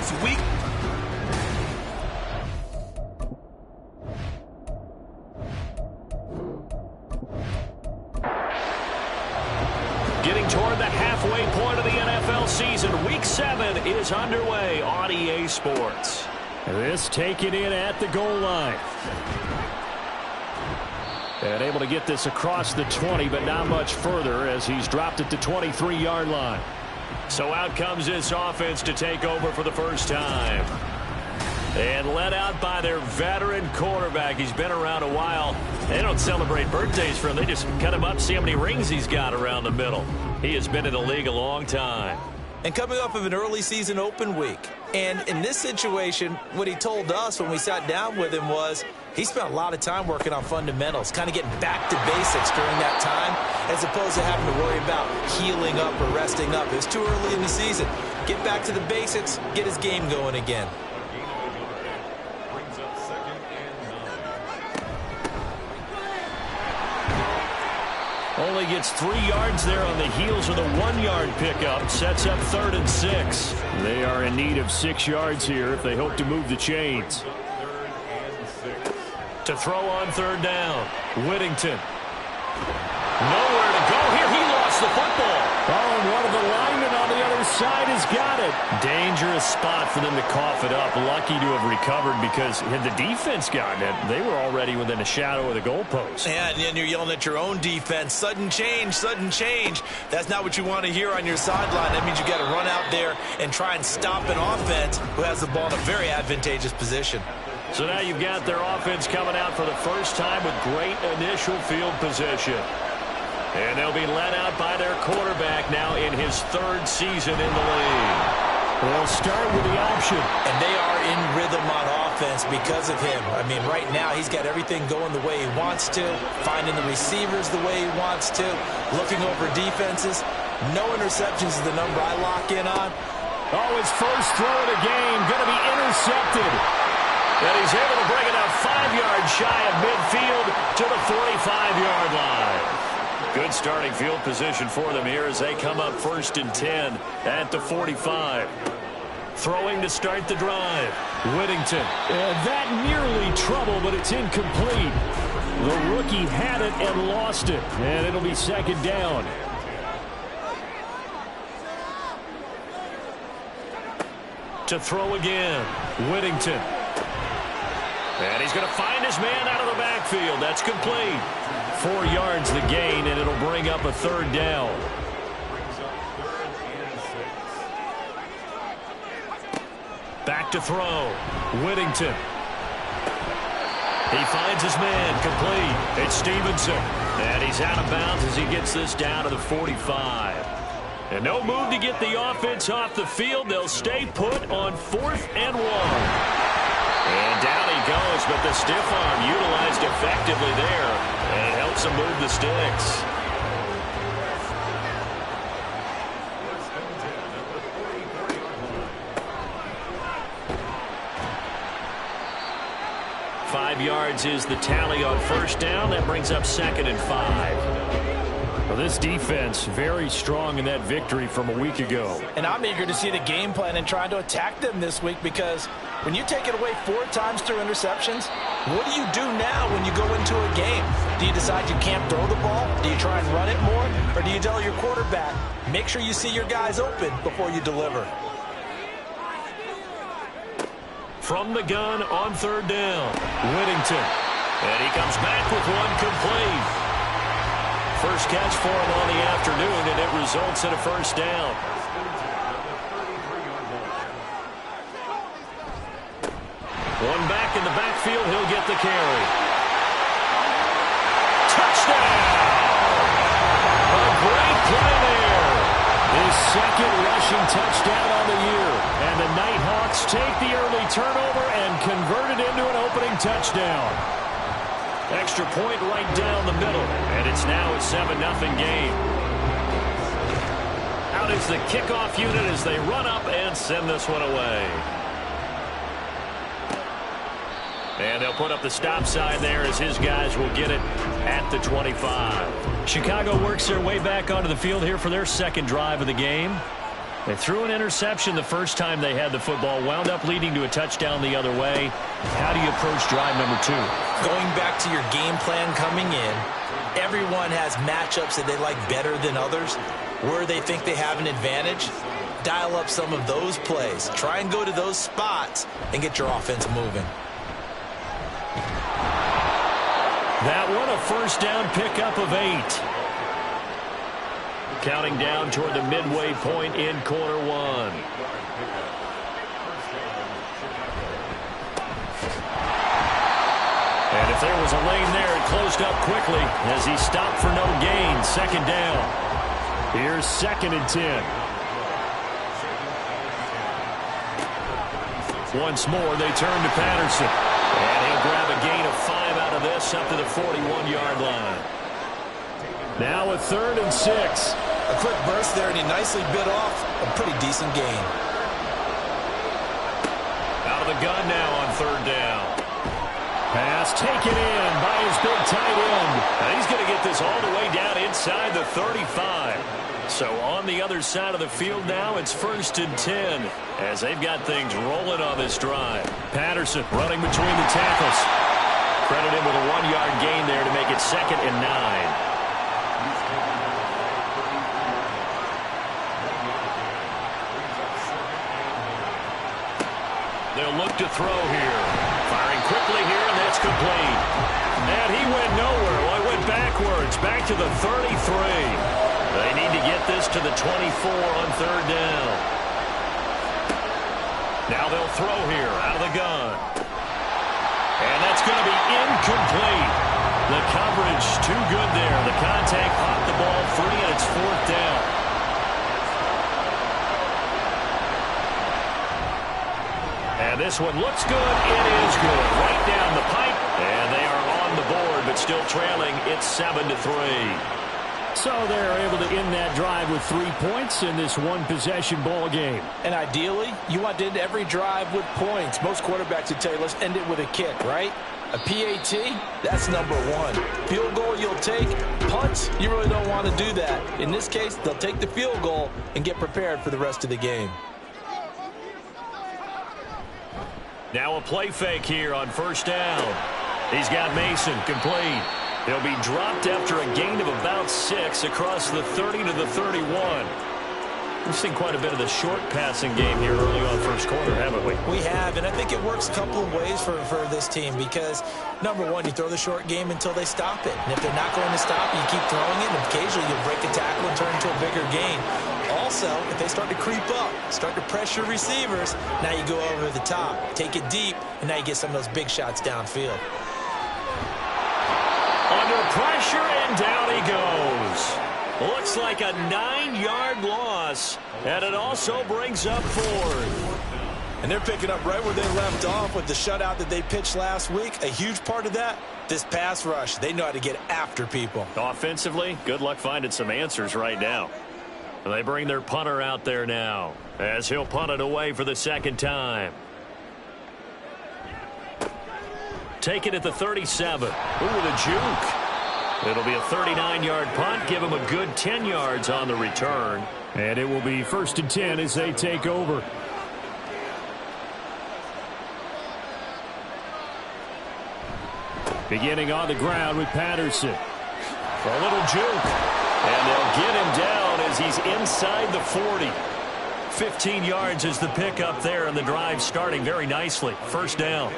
He's weak. Getting toward the halfway point of the NFL season. Week 7 is underway on EA Sports. This taken in at the goal line. And able to get this across the 20, but not much further as he's dropped it to 23-yard line. So out comes this offense to take over for the first time. And led out by their veteran quarterback. He's been around a while. They don't celebrate birthdays for him. They just cut him up, see how many rings he's got around the middle. He has been in the league a long time. And coming off of an early season open week. And in this situation, what he told us when we sat down with him was he spent a lot of time working on fundamentals, kind of getting back to basics during that time, as opposed to having to worry about healing up or resting up. It was too early in the season. Get back to the basics, get his game going again. Only gets 3 yards there on the heels of the 1-yard pickup. Sets up 3rd and 6. They are in need of 6 yards here if they hope to move the chains. To throw on 3rd down. Whittington. Nowhere to go here. He lost the football. Oh, and one of the linemen on the other side has got it. Dangerous spot for them to cough it up. Lucky to have recovered because had the defense gotten it, they were already within a shadow of the goalpost. Yeah, and then you're yelling at your own defense. Sudden change, sudden change. That's not what you want to hear on your sideline. That means you got to run out there and try and stop an offense who has the ball in a very advantageous position. So now you've got their offense coming out for the first time with great initial field position. And they'll be led out by their quarterback now in his 3rd season in the league. They'll start with the option. And they are in rhythm on offense because of him. I mean, right now he's got everything going the way he wants to, finding the receivers the way he wants to, looking over defenses. No interceptions is the number I lock in on. Oh, his first throw of the game going to be intercepted. And he's able to bring it up 5 yards shy of midfield to the 45-yard line. Good starting field position for them here as they come up 1st and 10 at the 45. Throwing to start the drive. Whittington. That nearly trouble, but it's incomplete. The rookie had it and lost it. And it'll be 2nd down. To throw again. Whittington. And he's going to find his man out of the backfield. That's complete. 4 yards the gain, and it'll bring up a 3rd down. Back to throw. Whittington. He finds his man. Complete. It's Stevenson. And he's out of bounds as he gets this down to the 45. And no move to get the offense off the field. They'll stay put on 4th and 1. And down he goes, but the stiff arm utilized effectively there. And it helps him move the sticks. Five yards is the tally on 1st down. That brings up 2nd and 5. Well, this defense very strong in that victory from a week ago. And I'm eager to see the game plan and trying to attack them this week because when you take it away 4 times through interceptions, what do you do now when you go into a game? Do you decide you can't throw the ball? Do you try and run it more? Or do you tell your quarterback, make sure you see your guys open before you deliver? From the gun on 3rd down, Whittington. And he comes back with one complete. First catch for him on the afternoon, and it results in a 1st down. One back in the backfield, he'll get the carry. Touchdown! A great play there. His 2nd rushing touchdown on the year. And the Nighthawks take the early turnover and convert it into an opening touchdown. Extra point right down the middle, and it's now a 7-0 game. Out is the kickoff unit as they run up and send this one away. And they'll put up the stop sign there as his guys will get it at the 25. Chicago works their way back onto the field here for their 2nd drive of the game. They threw an interception the first time they had the football, wound up leading to a touchdown the other way. How do you approach drive number 2? Going back to your game plan coming in, everyone has matchups that they like better than others. Where they think they have an advantage, dial up some of those plays. Try and go to those spots and get your offense moving. That one a first down pickup of 8. Counting down toward the midway point in quarter 1. And if there was a lane there, it closed up quickly as he stopped for no gain. Second down. Here's 2nd and 10. Once more, they turn to Patterson. And he'll grab a gain of 5 out of this up to the 41-yard line. Now a 3rd and 6. A quick burst there, and he nicely bit off a pretty decent gain. Out of the gun now on 3rd down. Pass taken in by his big tight end. And he's going to get this all the way down inside the 35. So on the other side of the field now, it's 1st and 10 as they've got things rolling on this drive. Patterson running between the tackles. Credit him with a 1-yard gain there to make it 2nd and 9. They'll look to throw here. Firing quickly here, and that's complete. And he went nowhere. Well, he went backwards, back to the 33. They need to get this to the 24 on 3rd down. Now they'll throw here out of the gun. And that's going to be incomplete. The coverage too good there. The contact popped the ball free, and it's 4th down. And this one looks good. It is good. Right down the pipe. And they are on the board, but still trailing. It's 7-3. So they're able to end that drive with 3 points in this one-possession ball game. And ideally, you want to end every drive with points. Most quarterbacks would tell you, let's end it with a kick, right? A PAT, that's number 1. Field goal you'll take. Punts, you really don't want to do that. In this case, they'll take the field goal and get prepared for the rest of the game. Now a play fake here on 1st down. He's got Mason complete. He'll be dropped after a gain of about 6 across the 30 to the 31. We've seen quite a bit of the short passing game here early on 1st quarter, haven't we? We have, and I think it works a couple of ways for this team because, number 1, you throw the short game until they stop it. And if they're not going to stop it, you keep throwing it, and occasionally you'll break a tackle and turn into a bigger gain. Also, if they start to creep up, start to pressure receivers, now you go over the top, take it deep, and now you get some of those big shots downfield. Under pressure, and down he goes. Looks like a 9-yard loss, and it also brings up 4th. And they're picking up right where they left off with the shutout that they pitched last week. A huge part of that, this pass rush. They know how to get after people. Offensively, good luck finding some answers right now. And they bring their punter out there now as he'll punt it away for the 2nd time. Take it at the 37. Ooh, the juke. It'll be a 39-yard punt. Give him a good 10 yards on the return. And it will be 1st and 10 as they take over. Beginning on the ground with Patterson. A little juke. And they'll get him down as he's inside the 40. 15 yards is the pickup there, and the drive starting very nicely. 1st down.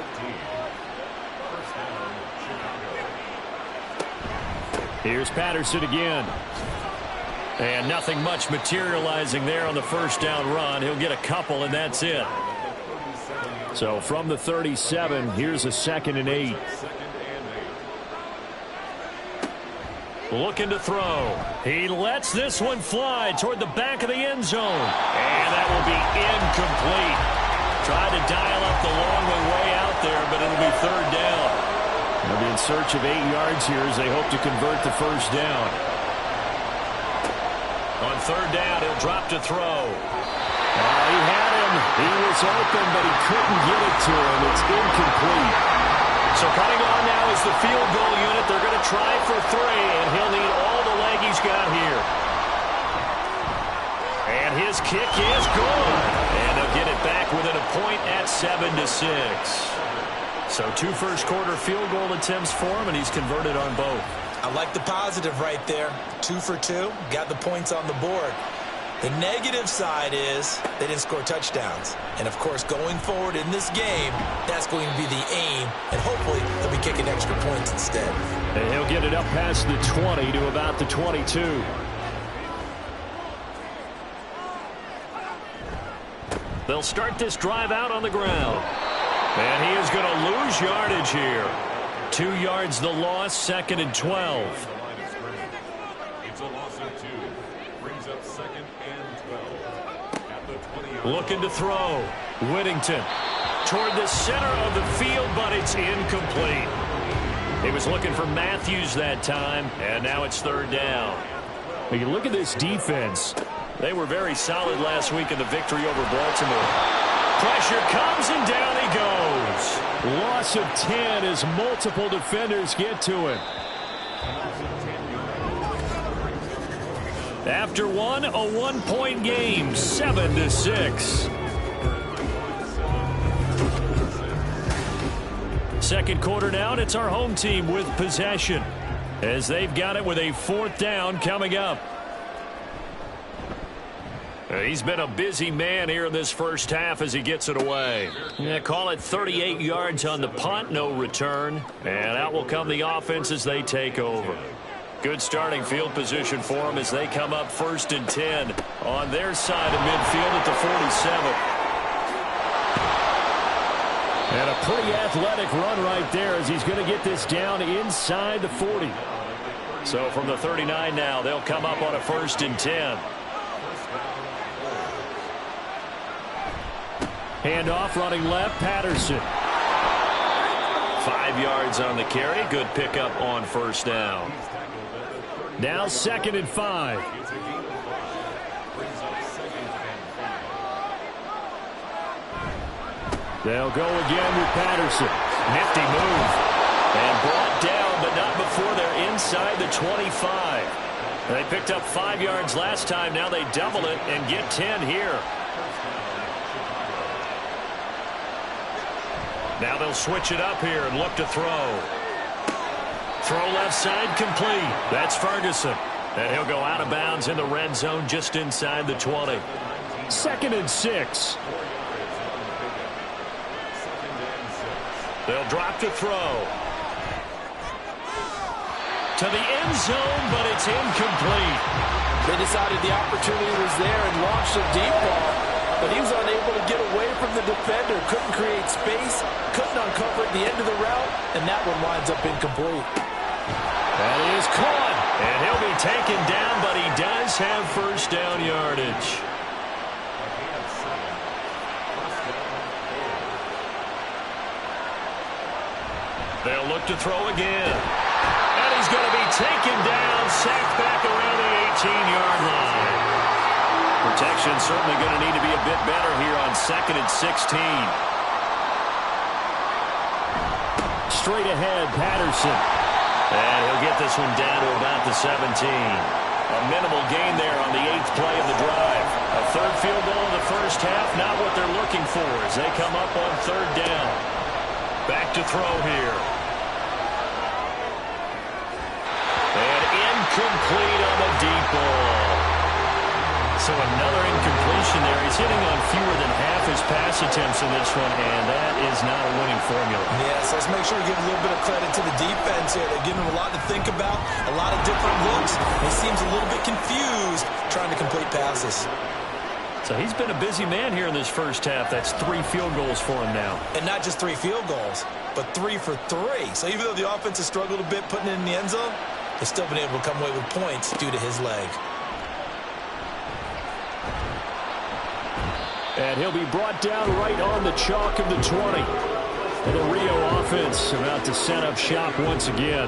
Here's Patterson again. And nothing much materializing there on the 1st down run. He'll get a couple, and that's it. So from the 37, here's a 2nd and 8. Looking to throw. He lets this one fly toward the back of the end zone. And that will be incomplete. Tried to dial up the long way out there, but it'll be 3rd down. They'll be in search of 8 yards here as they hope to convert the 1st down. On 3rd down, he'll drop to throw. He had him. He was open, but he couldn't get it to him. It's incomplete. So coming on now is the field goal unit. They're going to try for 3, and he'll need all the leg he's got here. And This kick is good. And they'll get it back within a point at 7-6. So 2 first-quarter field goal attempts for him, and he's converted on both. I like the positive right there. 2 for 2. Got the points on the board. The negative side is they didn't score touchdowns. And, of course, going forward in this game, that's going to be the aim. And hopefully they'll be kicking extra points instead. And he'll get it up past the 20 to about the 22. They'll start this drive out on the ground. And he is going to lose yardage here. 2 yards the loss, 2nd and 12. It's a loss of 2. Brings up 2nd and 12. At the 20. Looking to throw. Whittington toward the center of the field, but it's incomplete. He was looking for Matthews that time, and now it's 3rd down. When you look at this defense, they were very solid last week in the victory over Baltimore. Pressure comes, and down he goes. Loss of 10 as multiple defenders get to him. After one, a 1-point game, 7-6. Second quarter now, and it's our home team with possession, as they've got it with a 4th down coming up. He's been a busy man here in this first half as he gets it away. Yeah, call it 38 yards on the punt, no return. And out will come the offense as they take over. Good starting field position for them as they come up 1st and 10 on their side of midfield at the 47. And a pretty athletic run right there as he's going to get this down inside the 40. So from the 39 now, they'll come up on a 1st and 10. Handoff running left, Patterson. 5 yards on the carry. Good pickup on 1st down. Now 2nd and 5. They'll go again with Patterson. Nifty move. And brought down, but not before they're inside the 25. They picked up 5 yards last time. Now they double it and get 10 here. Now they'll switch it up here and look to throw. Throw left side complete. That's Ferguson. And he'll go out of bounds in the red zone just inside the 20. 2nd and 6. They'll drop to throw. To the end zone, but it's incomplete. They decided the opportunity was there and launched a deep ball, but he was unable to get away from the defender. Couldn't create space, couldn't uncover at the end of the route, and that one winds up incomplete. That is caught. And he'll be taken down, but he does have 1st down yardage. They'll look to throw again. And he's going to be taken down, sacked back around the 18-yard line. Protection certainly going to need to be a bit better here on 2nd and 16. Straight ahead, Patterson. And he'll get this one down to about the 17. A minimal gain there on the 8th play of the drive. A 3rd field goal in the first half, not what they're looking for as they come up on 3rd down. Back to throw here. And incomplete on the deep ball. So another incompletion there. He's hitting on fewer than half his pass attempts in this one, and that is not a winning formula. Yes, let's make sure we give a little bit of credit to the defense here. They're giving him a lot to think about, a lot of different looks. He seems a little bit confused trying to complete passes. So he's been a busy man here in this first half. That's 3 field goals for him now. And not just 3 field goals, but 3 for 3. So even though the offense has struggled a bit putting it in the end zone, they've still been able to come away with points due to his leg. And he'll be brought down right on the chalk of the 20. The Rio offense about to set up shop once again.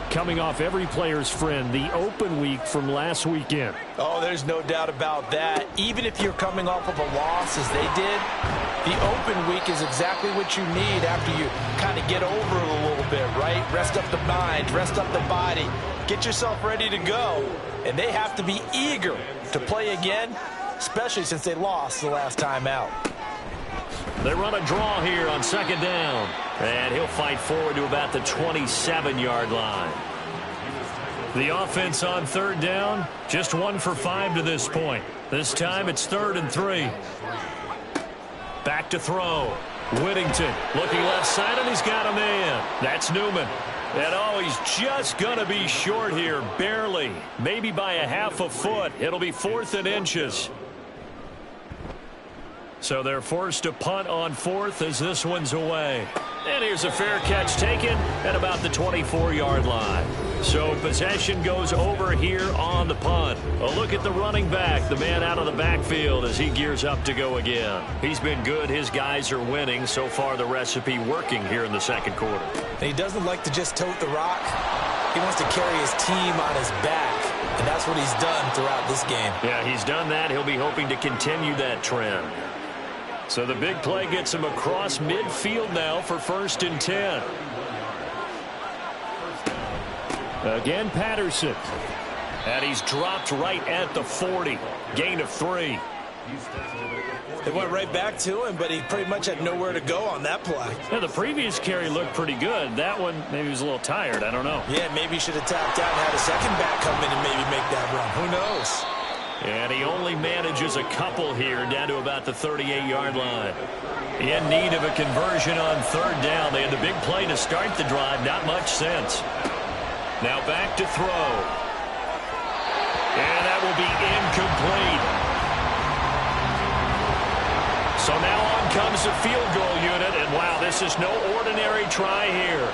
Coming off every player's friend, the open week from last weekend. Oh, there's no doubt about that. Even if you're coming off of a loss as they did, the open week is exactly what you need after you kind of get over it a little bit, right? Rest up the mind, rest up the body, get yourself ready to go. And they have to be eager to play again especially since they lost the last time out. They run a draw here on second down. And he'll fight forward to about the 27-yard line. The offense on third down, just 1 for 5 to this point. This time it's 3rd and 3. Back to throw. Whittington looking left side, and he's got a man. That's Newman. And oh, he's just going to be short here, barely. Maybe by a half a foot. It'll be 4th and inches. So they're forced to punt on 4th as this one's away. And here's a fair catch taken at about the 24-yard line. So possession goes over here on the punt. A look at the running back, the man out of the backfield as he gears up to go again. He's been good. His guys are winning. So far the recipe working here in the second quarter. And he doesn't like to just tote the rock. He wants to carry his team on his back. And that's what he's done throughout this game. Yeah, he's done that. He'll be hoping to continue that trend. So the big play gets him across midfield now for 1st and 10. Again, Patterson. And he's dropped right at the 40. Gain of 3. They went right back to him, but he pretty much had nowhere to go on that play. Yeah, the previous carry looked pretty good. That one, maybe he was a little tired. I don't know. Yeah, maybe he should have tapped out and had a second back come in and maybe make that run. Who knows? And he only manages a couple here down to about the 38-yard line. In need of a conversion on third down. They had the big play to start the drive. Not much sense. Now back to throw. And that will be incomplete. So now on comes the field goal unit. And wow, this is no ordinary try here.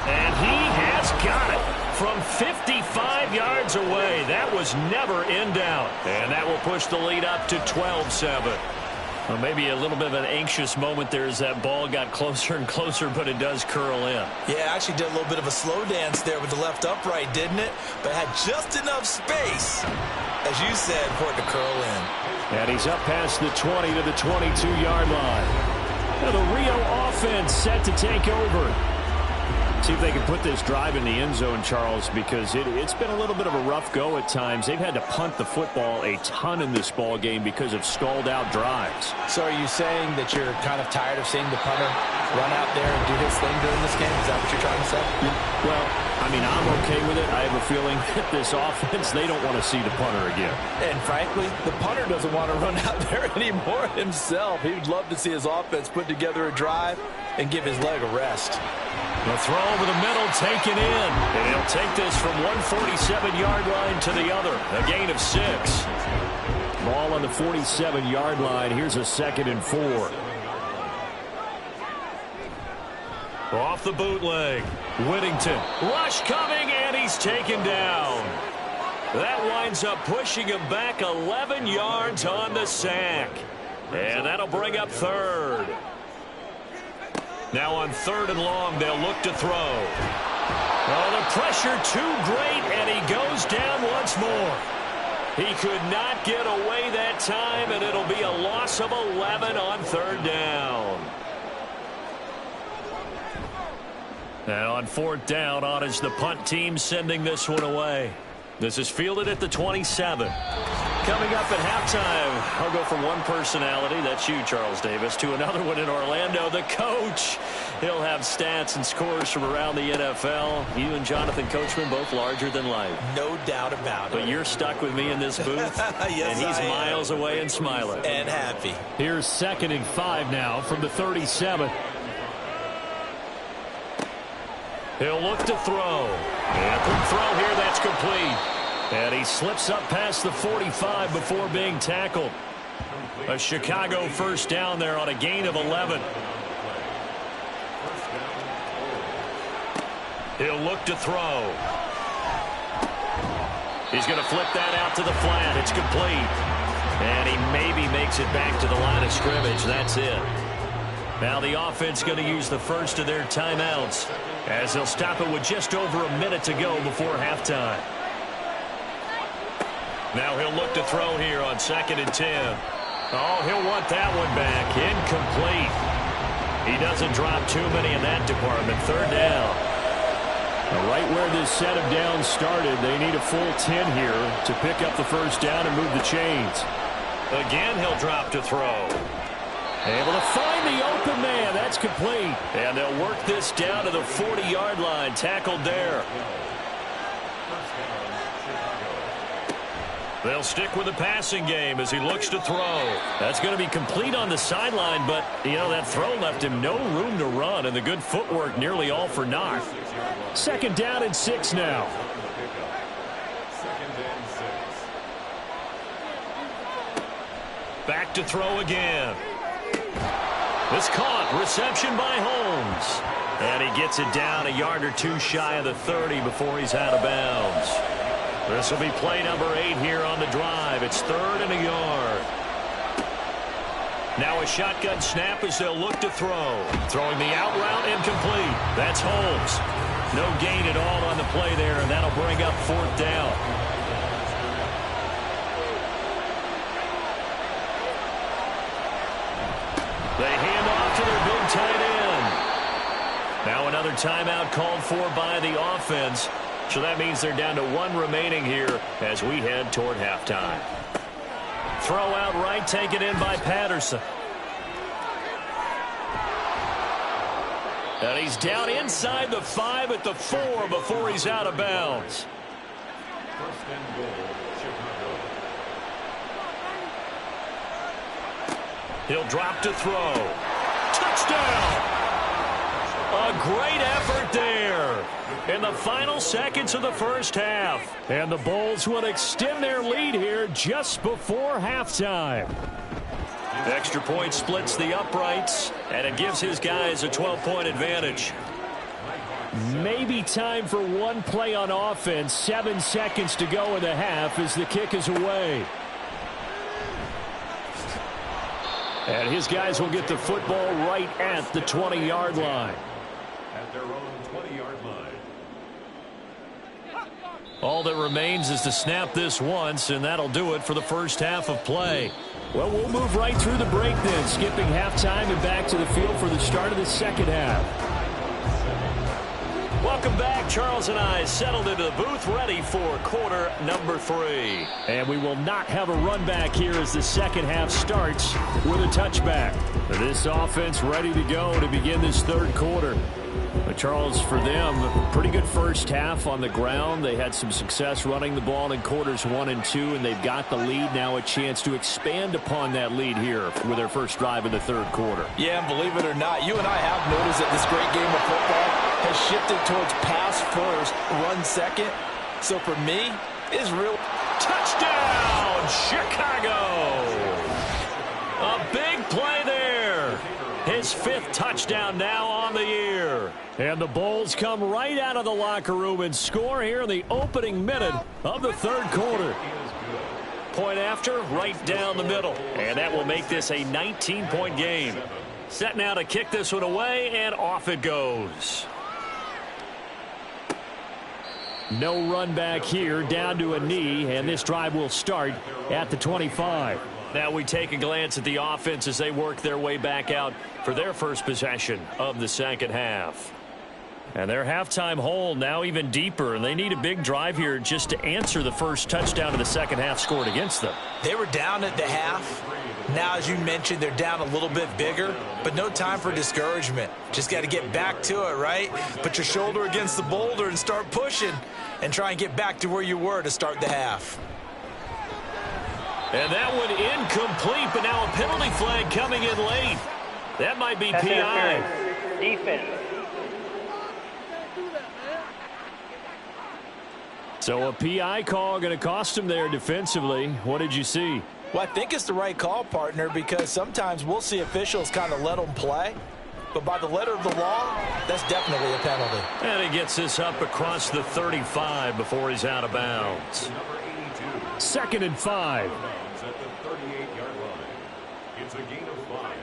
And he has got it. From 55 yards away. That was never in doubt. And that will push the lead up to 12-7. Well, maybe a little bit of an anxious moment there as that ball got closer and closer, but it does curl in. Yeah, actually did a little bit of a slow dance there with the left upright, didn't it? But had just enough space, as you said, for it to curl in. And he's up past the 20 to the 22-yard line. Now the Rio offense set to take over. See if they can put this drive in the end zone, Charles, because it's been a little bit of a rough go at times. They've had to punt the football a ton in this ball game because of stalled out drives. So are you saying that you're kind of tired of seeing the punter run out there and do his thing during this game? Is that what you're trying to say? Well, I mean, I'm okay with it. I have a feeling that this offense, they don't want to see the punter again. And frankly, the punter doesn't want to run out there anymore himself. He would love to see his offense put together a drive and give his leg a rest. The throw over the middle taken in. And he'll take this from one 47-yard line to the other. A gain of 6. Ball on the 47-yard line. Here's a 2nd and 4. Off the bootleg. Whittington. Rush coming, and he's taken down. That winds up pushing him back 11 yards on the sack. And that'll bring up 3rd. Now on 3rd and long, they'll look to throw. Oh, the pressure too great, and he goes down once more. He could not get away that time, and it'll be a loss of 11 on 3rd down. And on 4th down, on is the punt team sending this one away. This is fielded at the 27. Coming up at halftime, I'll go from one personality, that's you, Charles Davis, to another one in Orlando, the coach. He'll have stats and scores from around the NFL. You and Jonathan Coachman, both larger than life. No doubt about it. But you're stuck with me in this booth, yes, and he's miles away and smiling. And happy. Here's 2nd and 5 now from the 37. He'll look to throw. And quick throw here, that's complete. And he slips up past the 45 before being tackled. A Chicago first down there on a gain of 11. He'll look to throw. He's going to flip that out to the flat. It's complete. And he maybe makes it back to the line of scrimmage. That's it. Now the offense going to use the first of their timeouts as they'll stop it with just over a minute to go before halftime. Now he'll look to throw here on 2nd and 10. Oh, he'll want that one back. Incomplete. He doesn't drop too many in that department. 3rd down. Right where this set of downs started, they need a full 10 here to pick up the first down and move the chains. Again, he'll drop to throw. Able to find the open man. That's complete. And they'll work this down to the 40-yard line. Tackled there. They'll stick with the passing game as he looks to throw. That's going to be complete on the sideline, but, that throw left him no room to run, and the good footwork nearly all for naught. Second down and 6 now. Back to throw again. It's caught. Reception by Holmes. And he gets it down a yard or two shy of the 30 before he's out of bounds. This will be play number 8 here on the drive. It's 3rd and a yard. Now a shotgun snap as they'll look to throw. Throwing the out route incomplete. That's Holmes. No gain at all on the play there, and that'll bring up 4th down. They hand off to their big tight end. Now another timeout called for by the offense. So that means they're down to 1 remaining here as we head toward halftime. Throw out right, taken in by Patterson. And he's down inside the 5 at the 4 before he's out of bounds. First and goal, Chicago. He'll drop to throw. Touchdown! A great effort there in the final seconds of the first half. And the Bulls will extend their lead here just before halftime. Extra point splits the uprights, and it gives his guys a 12-point advantage. Maybe time for one play on offense. 7 seconds to go in the half as the kick is away. And his guys will get the football right at the 20-yard line. At their own 20-yard line. All that remains is to snap this once, and that'll do it for the first half of play. Well, we'll move right through the break then, skipping halftime and back to the field for the start of the second half. Welcome back. Charles and I settled into the booth, ready for quarter number 3. And we will not have a run back here as the second half starts with a touchback. This offense ready to go to begin this third quarter. But Charles, for them, pretty good first half on the ground. They had some success running the ball in quarters 1 and 2, and they've got the lead. Now a chance to expand upon that lead here with their first drive in the third quarter. Yeah, and believe it or not, you and I have noticed that this great game of football has shifted towards pass first, run second. So for me, it's real. Touchdown, Chicago! A big play there. His 5th touchdown now on the year. And the Bulls come right out of the locker room and score here in the opening minute of the third quarter. Point after, right down the middle. And that will make this a 19-point game. Set now to kick this one away, and off it goes. No run back here, down to a knee, and this drive will start at the 25. Now we take a glance at the offense as they work their way back out for their first possession of the second half. And their halftime hole now even deeper, and they need a big drive here just to answer the first touchdown of the second half scored against them. They were down at the half. Now, as you mentioned, they're down a little bit bigger, but no time for discouragement. Just got to get back to it, right? Put your shoulder against the boulder and start pushing and try and get back to where you were to start the half. And that one incomplete, but now a penalty flag coming in late. That might be PI. Defense. So a PI call going to cost him there defensively. What did you see? Well, I think it's the right call, partner, because sometimes we'll see officials kind of let them play. But by the letter of the law, that's definitely a penalty. And he gets this up across the 35 before he's out of bounds. Second and 5. At the 38-yard line. It's a gain of 5.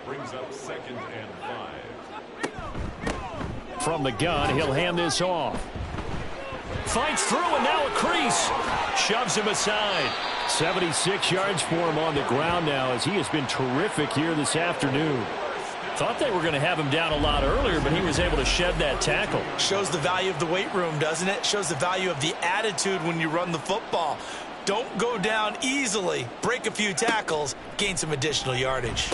Brings up second and 5. From the gun, he'll hand this off. Fights through, and now a crease. Shoves him aside. 76 yards for him on the ground now as he has been terrific here this afternoon. thought they were going to have him down a lot earlier, but he was able to shed that tackle. Shows the value of the weight room, doesn't it? Shows the value of the attitude when you run the football. Don't go down easily. Break a few tackles, gain some additional yardage.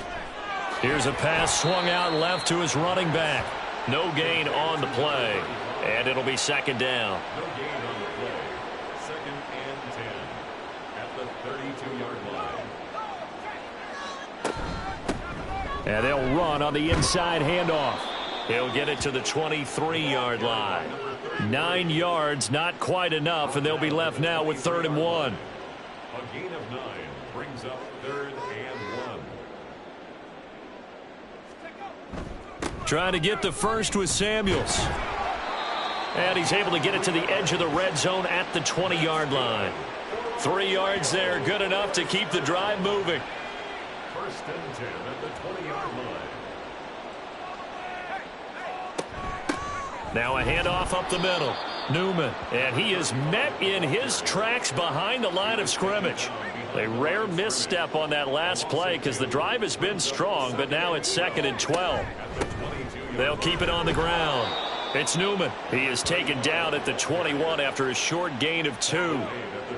Here's a pass swung out left to his running back. No gain on the play, and it'll be second down. No gain on the play. Second and 10 at the 32-yard line. And they'll run on the inside handoff. He'll get it to the 23-yard line. 9 yards, not quite enough, and they'll be left now with 3rd and 1. A gain of 9 brings up 3rd and 1. Trying to get the first with Samuels. And he's able to get it to the edge of the red zone at the 20-yard line. 3 yards there, good enough to keep the drive moving. 1st and 10 at the 20-yard line. Now a handoff up the middle. Newman, and he is met in his tracks behind the line of scrimmage. A rare misstep on that last play because the drive has been strong, but now it's 2nd and 12. They'll keep it on the ground. It's Newman. He is taken down at the 21 after a short gain of 2.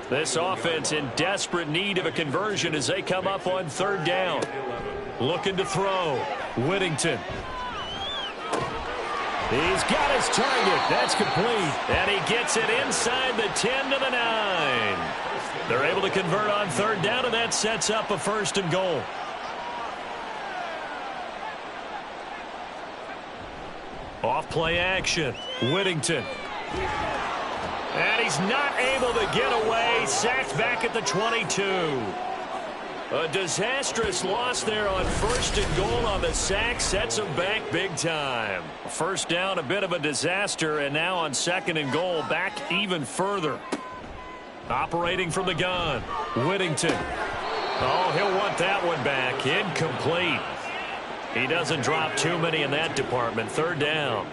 This offense in desperate need of a conversion as they come up on 3rd down. Looking to throw. Whittington. He's got his target. That's complete. And he gets it inside the 10 to the 9. They're able to convert on 3rd down, and that sets up a 1st and goal. Off play action. Whittington. And he's not able to get away. Sacked back at the 22. A disastrous loss there on 1st and goal on the sack. Sets him back big time. 1st down, a bit of a disaster, and now on 2nd and goal, back even further. Operating from the gun. Whittington. Oh, he'll want that one back. Incomplete. He doesn't drop too many in that department. 3rd down.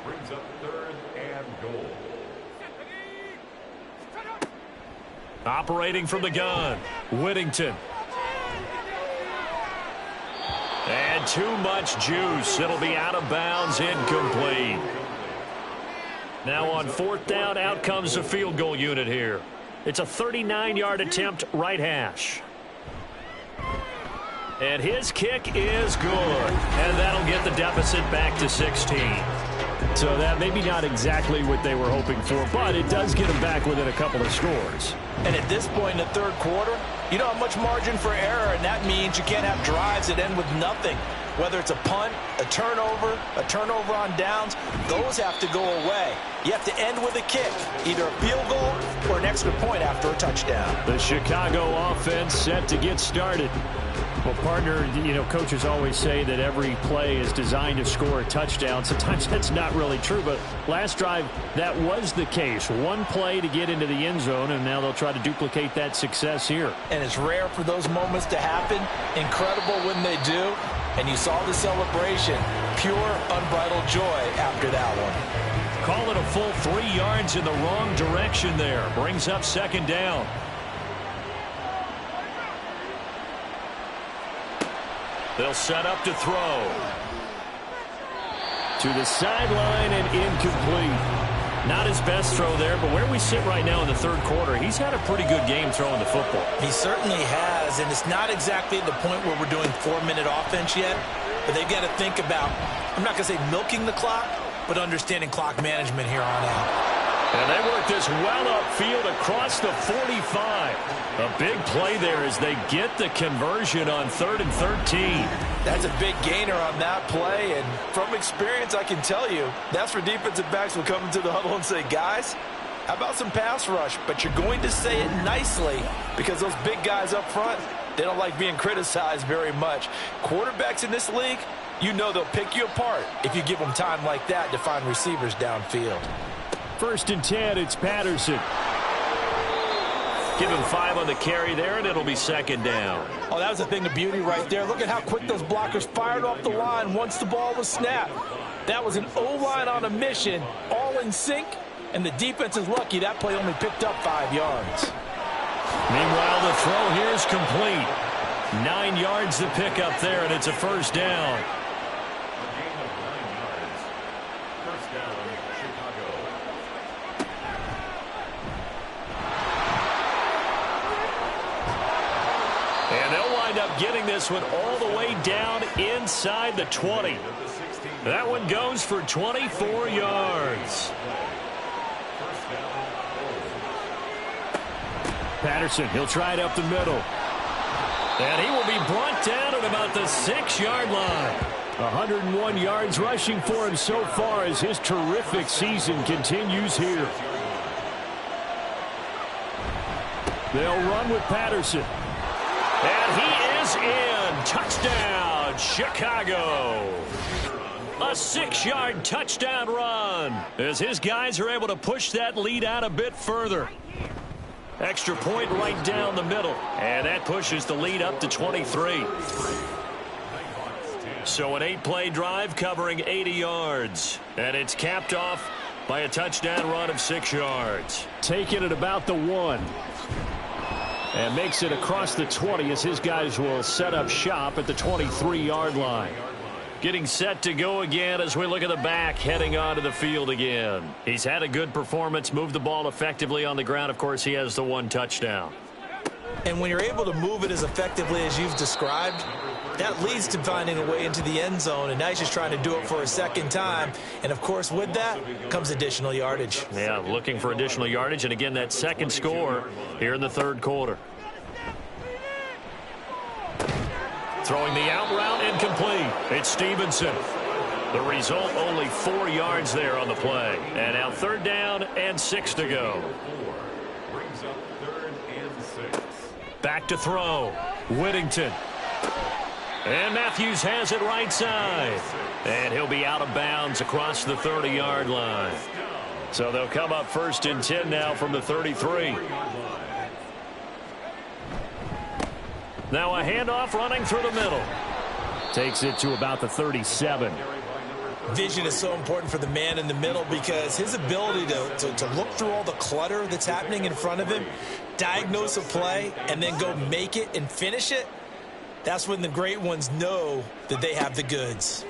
Brings up 3rd and goal. Operating from the gun. Whittington. And too much juice. It'll be out of bounds. Incomplete. Now on 4th down, out comes the field goal unit here. It's a 39-yard attempt, right hash. And his kick is good. And that'll get the deficit back to 16. So that maybe not exactly what they were hoping for, but it does get them back within a couple of scores. And at this point in the 3rd quarter, you don't have much margin for error, and that means you can't have drives that end with nothing. Whether it's a punt, a turnover on downs, those have to go away. You have to end with a kick, either a field goal or an extra point after a touchdown. The Chicago offense set to get started. Well, partner, coaches always say that every play is designed to score a touchdown. Sometimes that's not really true, but last drive, that was the case. One play to get into the end zone, and now they'll try to duplicate that success here. And it's rare for those moments to happen. Incredible when they do. And you saw the celebration. Pure, unbridled joy after that one. Call it a full 3 yards in the wrong direction there. Brings up 2nd down. They'll set up to throw. To the sideline and incomplete. Not his best throw there, but where we sit right now in the 3rd quarter, he's had a pretty good game throwing the football. He certainly has, and it's not exactly at the point where we're doing 4-minute offense yet, but they've got to think about, I'm not going to say milking the clock, but understanding clock management here on out. And they work this well upfield across the 45. A big play there as they get the conversion on 3rd and 13. That's a big gainer on that play, and from experience, I can tell you, that's where defensive backs will come into the huddle and say, guys, how about some pass rush? But you're going to say it nicely because those big guys up front, they don't like being criticized very much. Quarterbacks in this league, you know they'll pick you apart if you give them time like that to find receivers downfield. 1st and 10, it's Patterson. Give him 5 on the carry there, and it'll be 2nd down. Oh, that was a thing of beauty right there. Look at how quick those blockers fired off the line once the ball was snapped. That was an O-line on a mission, all in sync, and the defense is lucky that play only picked up 5 yards. Meanwhile, the throw here is complete. 9 yards to pick up there, and it's a 1st down. getting this one all the way down inside the 20. That one goes for 24 yards. Patterson, he'll try it up the middle. And he will be brought down at about the 6-yard line. 101 yards rushing for him so far as his terrific season continues here. They'll run with Patterson. And he is in. Touchdown, Chicago. A 6-yard touchdown run as his guys are able to push that lead out a bit further. Extra point right down the middle. And that pushes the lead up to 23. So an 8-play drive covering 80 yards. And it's capped off by a touchdown run of 6 yards. Taking it about the 1. And makes it across the 20 as his guys will set up shop at the 23-yard line. Getting set to go again as we look at the back heading onto the field again. He's had a good performance, moved the ball effectively on the ground. Of course, he has the 1 touchdown. And when you're able to move it as effectively as you've described, that leads to finding a way into the end zone, and now he's just trying to do it for a second time. And, of course, with that comes additional yardage. Yeah, looking for additional yardage, and, again, that second score here in the third quarter. Throwing the out route incomplete. It's Stevenson. The result, only 4 yards there on the play. And now 3rd down and 6 to go. Brings up 3rd and 6. Back to throw. Whittington. And Matthews has it right side. And he'll be out of bounds across the 30-yard line. So they'll come up 1st and 10 now from the 33. Now a handoff running through the middle. Takes it to about the 37. Vision is so important for the man in the middle because his ability to look through all the clutter that's happening in front of him, diagnose a play, and then go make it and finish it, that's when the great ones know that they have the goods.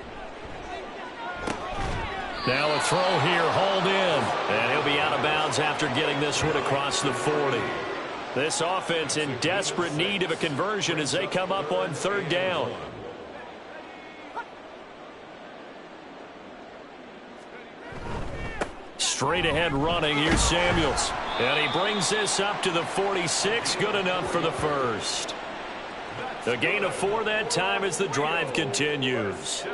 Now a throw here, hauled in. And he'll be out of bounds after getting this one across the 40. This offense in desperate need of a conversion as they come up on 3rd down. Straight ahead running, here's Samuels. And he brings this up to the 46, good enough for the first. The gain of 4 that time as the drive continues.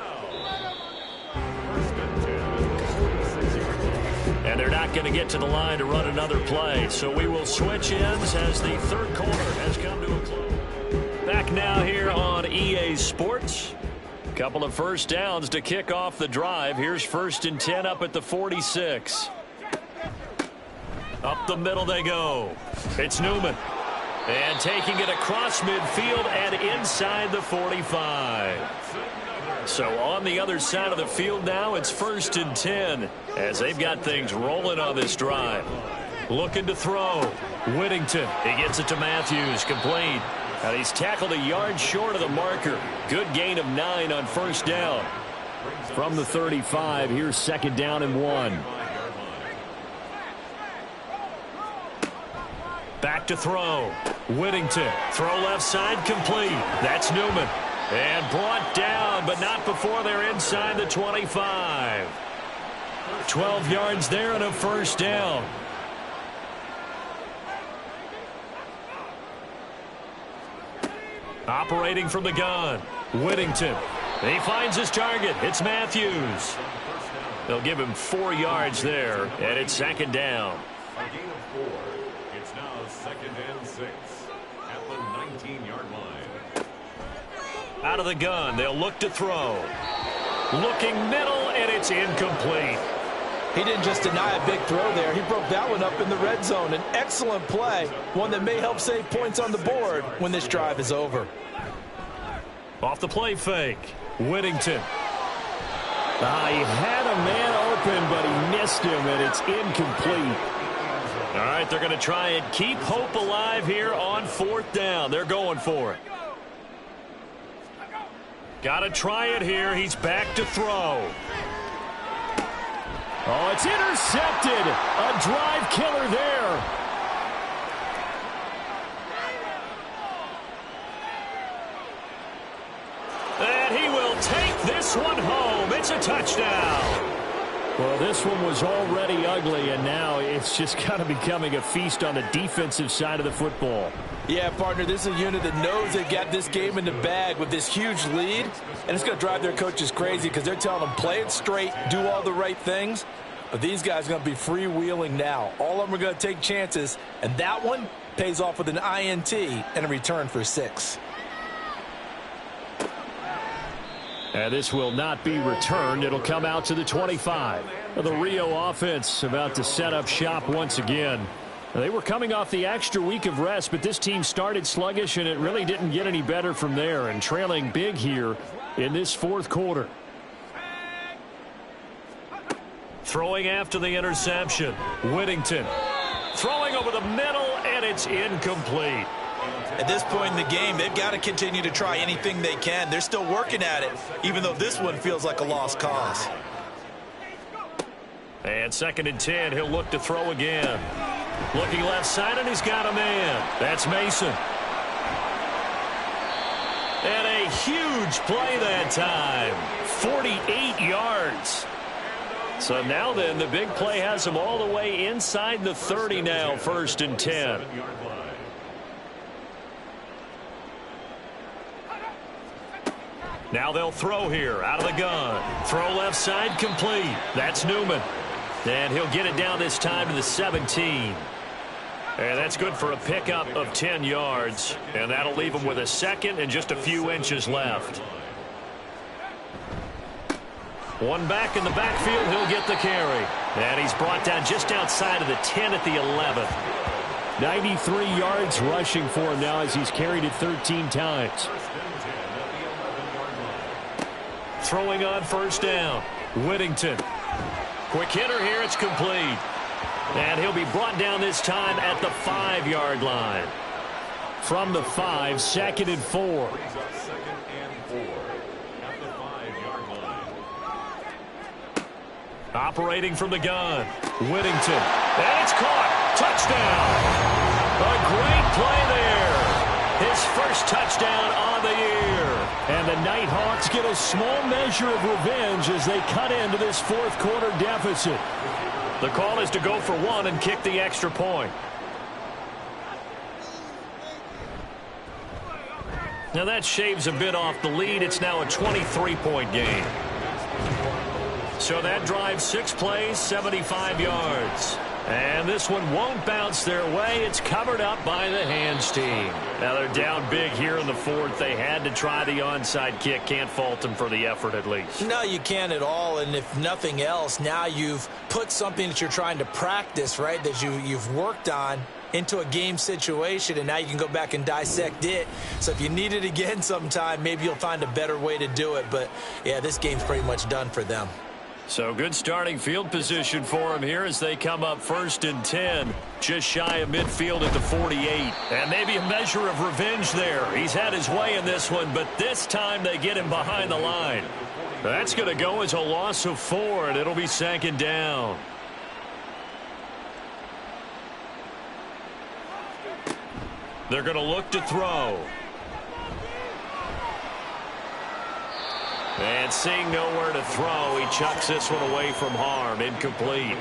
And they're not going to get to the line to run another play. So we will switch ends as the third quarter has come to a close. Back now here on EA Sports. Couple of first downs to kick off the drive. Here's 1st and 10 up at the 46. Up the middle they go. It's Newman. And taking it across midfield and inside the 45. So on the other side of the field now, it's 1st and 10 as they've got things rolling on this drive. Looking to throw. Whittington. He gets it to Matthews. Complete. And he's tackled a yard short of the marker. Good gain of 9 on 1st down. From the 35, here's 2nd down and 1. Back to throw. Whittington. Throw left side, complete. That's Newman. And brought down, but not before they're inside the 25. 12 yards there and a 1st down. Operating from the gun. Whittington. He finds his target. It's Matthews. They'll give him 4 yards there, and it's 2nd down. A gain of 4. It's now 2nd and 6 at the 19-yard line. Out of the gun, they'll look to throw. Looking middle, and it's incomplete. He didn't just deny a big throw there. He broke that one up in the red zone. An excellent play, one that may help save points on the board when this drive is over. Off the play fake. Whittington. He had a man open, but he missed him, and it's incomplete. All right, they're going to try and keep hope alive here on 4th down. They're going for it. Got to try it here. He's back to throw. Oh, it's intercepted. A drive killer there. It's a touchdown. Well, this one was already ugly, and now it's just kind of becoming a feast on the defensive side of the football. Yeah, partner, this is a unit that knows they've got this game in the bag with this huge lead, and it's going to drive their coaches crazy because they're telling them play it straight, do all the right things. But these guys are going to be freewheeling now. All of them are going to take chances, and that one pays off with an INT and a return for 6. And this will not be returned. It'll come out to the 25. The Rio offense about to set up shop once again. They were coming off the extra week of rest, but this team started sluggish, and it really didn't get any better from there, and trailing big here in this fourth quarter. Throwing after the interception. Whittington throwing over the middle, and it's incomplete. At this point in the game, they've got to continue to try anything they can. They're still working at it, even though this one feels like a lost cause. And 2nd and 10, he'll look to throw again. Looking left side, and he's got a man. That's Mason. And a huge play that time. 48 yards. So now then, the big play has him all the way inside the 30 now, 1st and 10. Now they'll throw here out of the gun. Throw left side complete. That's Newman. And he'll get it down this time to the 17. And that's good for a pickup of 10 yards. And that'll leave him with a 2nd and just a few inches left. One back in the backfield, he'll get the carry. And he's brought down just outside of the 10 at the 11th. 93 yards rushing for him now as he's carried it 13 times. Throwing on 1st down. Whittington. Quick hitter here, it's complete. And he'll be brought down this time at the 5-yard line. From the 5, 2nd and 4. Operating from the gun. Whittington. And it's caught. Touchdown. A great play there. His first touchdown on the year. And the Nighthawks get a small measure of revenge as they cut into this fourth quarter deficit. The call is to go for 1 and kick the extra point. Now that shaves a bit off the lead. It's now a 23-point game. So that drives 6 plays, 75 yards. And this one won't bounce their way. It's covered up by the hands team. Now they're down big here in the 4th. They had to try the onside kick. Can't fault them for the effort at least. No, you can't at all. And if nothing else, now you've put something that you're trying to practice, right, that you've worked on into a game situation, and now you can go back and dissect it. So if you need it again sometime, maybe you'll find a better way to do it. But, yeah, this game's pretty much done for them. So good starting field position for him here as they come up 1st and 10. Just shy of midfield at the 48. And maybe a measure of revenge there. He's had his way in this one, but this time they get him behind the line. That's going to go as a loss of 4, and it'll be 2nd down. They're going to look to throw. And seeing nowhere to throw, he chucks this one away from harm. Incomplete.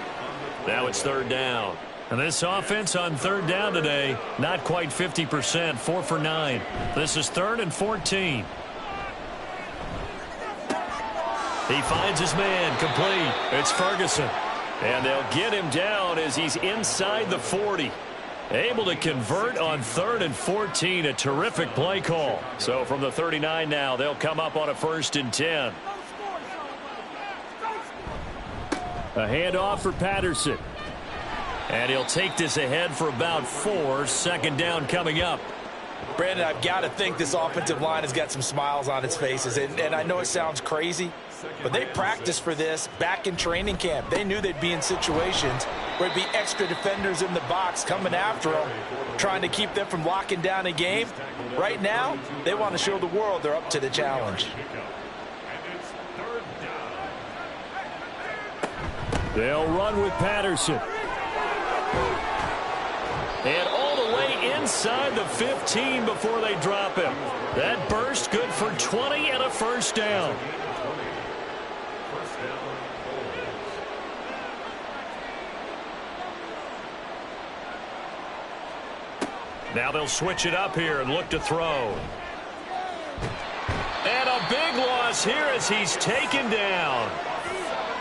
Now it's 3rd down. And this offense on 3rd down today, not quite 50%, 4 for 9. This is 3rd and 14. He finds his man, complete. It's Ferguson. And they'll get him down as he's inside the 40. Able to convert on 3rd and 14. A terrific play call. So from the 39 now, they'll come up on a 1st and 10. A handoff for Patterson. And he'll take this ahead for about 4. 2nd down coming up. Brandon, I've got to think this offensive line has got some smiles on its faces. And I know it sounds crazy, but they practiced for this back in training camp. They knew they'd be in situations where it'd be extra defenders in the box coming after them, trying to keep them from locking down a game. Right now, they want to show the world they're up to the challenge. They'll run with Patterson. And all the way inside the 15 before they drop him. That burst good for 20 and a 1st down. Now they'll switch it up here and look to throw. And a big loss here as he's taken down.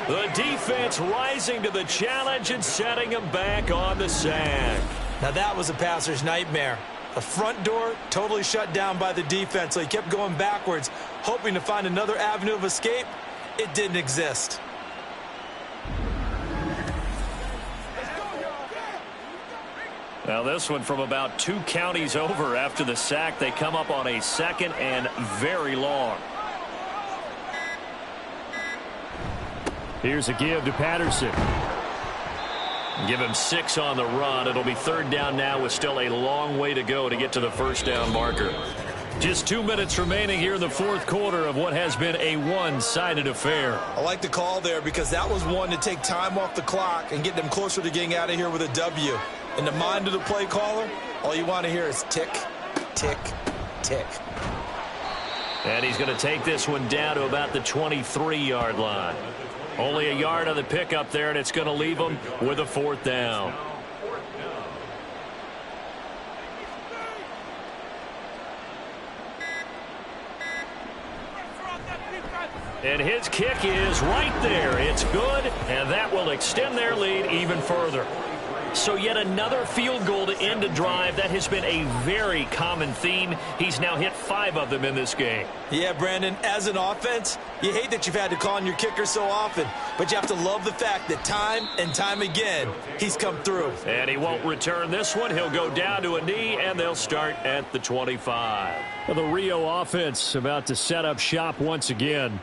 The defense rising to the challenge and setting him back on the sack. Now that was a passer's nightmare. The front door totally shut down by the defense, so he kept going backwards, hoping to find another avenue of escape. It didn't exist. Now this one from about 2 counties over after the sack. They come up on a 2nd and very long. Here's a give to Patterson. Give him 6 on the run. It'll be 3rd down now with still a long way to go to get to the 1st down marker. Just 2 minutes remaining here in the 4th quarter of what has been a one-sided affair. I like the call there because that was one to take time off the clock and get them closer to getting out of here with a W. In the mind of the play caller, all you want to hear is tick, tick, tick. And he's going to take this one down to about the 23-yard line. Only a yard on the pickup there, and it's going to leave him with a 4th down. And his kick is right there. It's good, and that will extend their lead even further. So yet another field goal to end a drive. That has been a very common theme. He's now hit 5 of them in this game. Yeah, Brandon, as an offense, you hate that you've had to call on your kicker so often, but you have to love the fact that time and time again, he's come through. And he won't return this one. He'll go down to a knee, and they'll start at the 25. Well, the Rio offense about to set up shop once again.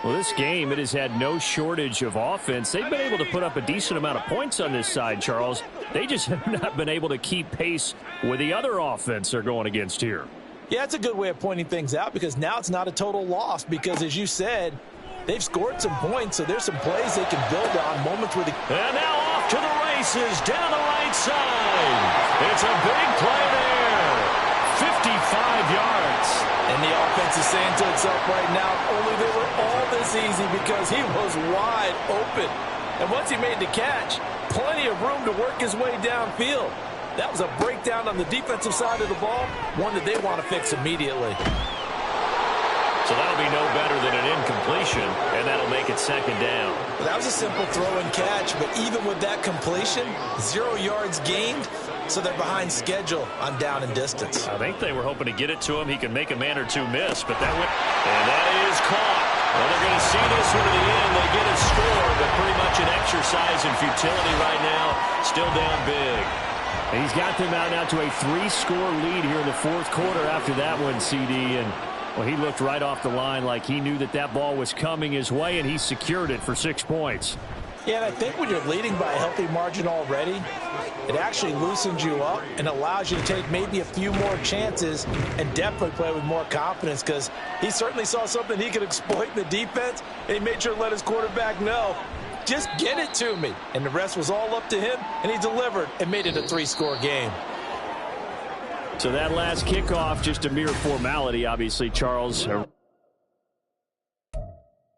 Well, this game, it has had no shortage of offense. They've been able to put up a decent amount of points on this side, Charles. They just have not been able to keep pace with the other offense they're going against here. Yeah, it's a good way of pointing things out because now it's not a total loss because, as you said, they've scored some points, so there's some plays they can build on, moments where they... And now off to the races, down the right side. It's a big play there. 55 yards. And the offense is saying to itself right now, only they were all this easy because he was wide open. And once he made the catch, plenty of room to work his way downfield. That was a breakdown on the defensive side of the ball, one that they want to fix immediately. So that'll be no better than an incompletion, and that'll make it 2nd down. Well, that was a simple throw and catch, but even with that completion, 0 yards gained, so they're behind schedule on down and distance. I think they were hoping to get it to him. He can make a man or two miss, but that went, and that is caught. Well, they're going to see this one to the end. They get a score, but pretty much an exercise in futility right now. Still down big. And he's got them out now to a 3-score lead here in the 4th quarter after that one, CD. And, well, he looked right off the line like he knew that that ball was coming his way, and he secured it for 6 points. Yeah, and I think when you're leading by a healthy margin already, it actually loosens you up and allows you to take maybe a few more chances and definitely play with more confidence because he certainly saw something he could exploit in the defense, and he made sure to let his quarterback know, just get it to me. And the rest was all up to him, and he delivered and made it a 3-score game. So that last kickoff, just a mere formality, obviously, Charles.